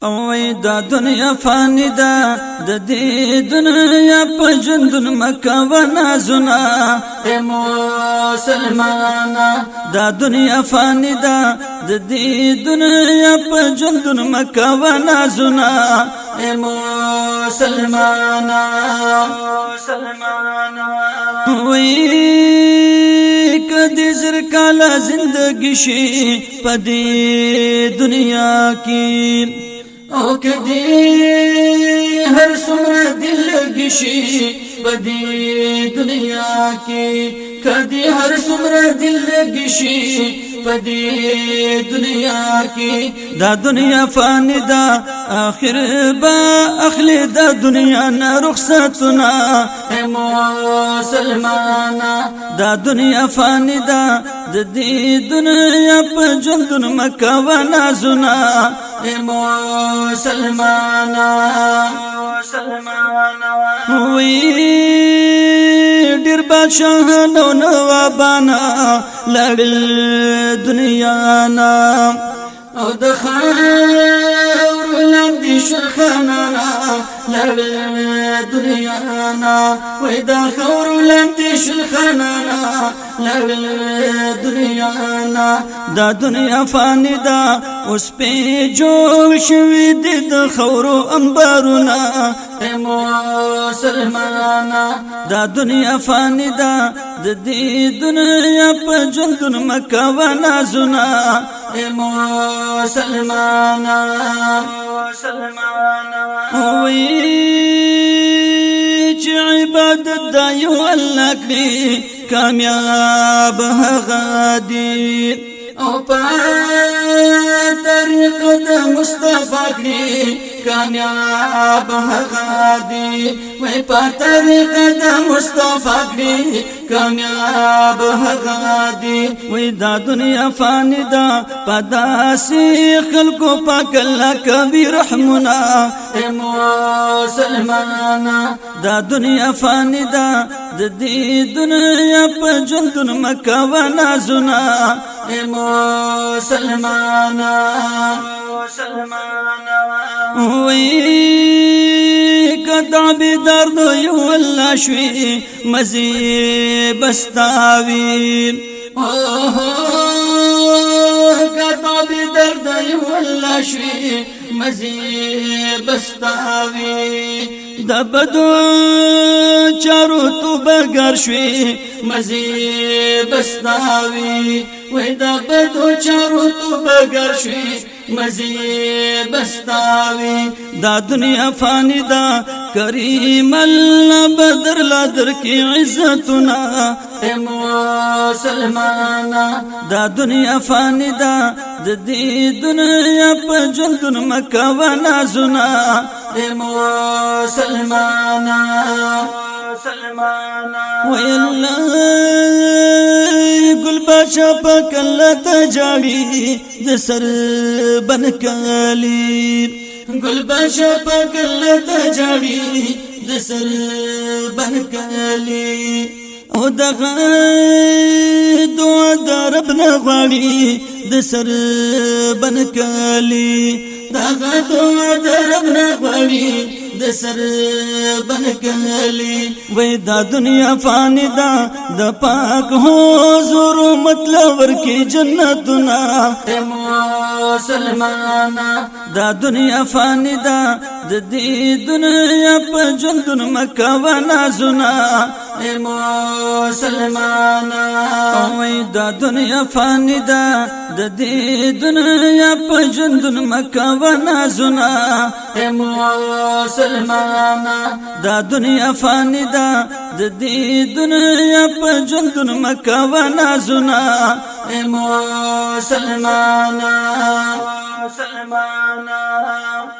اوی دا دنیا فانی دا د دې دنیا په ژوندون مکوه نازونه اے مسلمانا دا دنیا فانی دا د دې دنیا په ژوندون مکوه نازونه اے مسلمانا وی کدی زر کالا زندگی شي پدې دنیا کې او کدی هر سمر دل گشی بدی دنیا کی کدی هر سمر دل گشی بدی دنیا کی دا دنیا فانی دا آخر با اخلی دا دنیا نا رخصتنا اے مسلمانا دا دنیا فانی دا دی دنیا پا جندن مکوه نازنا اے مسلمانا وی دیر بادشاہانو نوابانا لڑل دنیانا او دخاور لاندی شرخانانا لڑل دنیانا وی دخاور لاندی شرخانانا لڑل دنیانا دا دنیا فانی دا اس پہ جوڑ شوی دی دا خورو انبارونا اے مسلمانا دا دنیا فانی دا دی دنیا پا جندن مکوه نازونا اے مسلمانا وی چی عبادت دا یو اللہ کری کامیاب غادی او پا طریق دا مصطفیٰ کری کامیاب غادی وی پا طریق دا مصطفیٰ کری کامیاب غادی وی دا دنیا فانی دا پداسی خلقو پاک اللہ کبھی رحمنا اے مسلمانا دا دنیا فانی دا دی دنیا پا جندن مکوه نازنا اے مسلمانا وی کدا بیدار دو یو اللہ شوی مزی بستاوی کدا بیدار دو یو اللہ شوی مزی بستاوی دا بدو چارو تو بگر شوی مزی بستاوی وی دا بدو چارو تو بگر شوی مزی بستاوی دا دنیا فانی دا کریم اللہ بدر لادر کی عزتنا اے مسلمانا دا دنیا فانی دا دی دنیا پا جندن مکوه نازنا اے مسلمانا وی اللہ گل باشا پا کلت جاڑی دسر بنکالی گل باشا پا کلت جاڑی دسر بنکالی او دغا دعا دا رب نغواری دسر بنکالی دغا دعا دا رب نغواری دسر بنکالی وی دا دنیا فانی دا دا پاک حضور مطلب ورکی جنتنا اے مسلمانا دا دنیا فانی دا دی دنیا پا جندن مکوه نازنا اے مسلمانا وی دا دنیا فانی دا دی دنیا پا جندن مکوه نازنا اے مسلمانا دا دنیا فانی دا دی دنیا پا جندن مکوه نازنا اے مسلمانا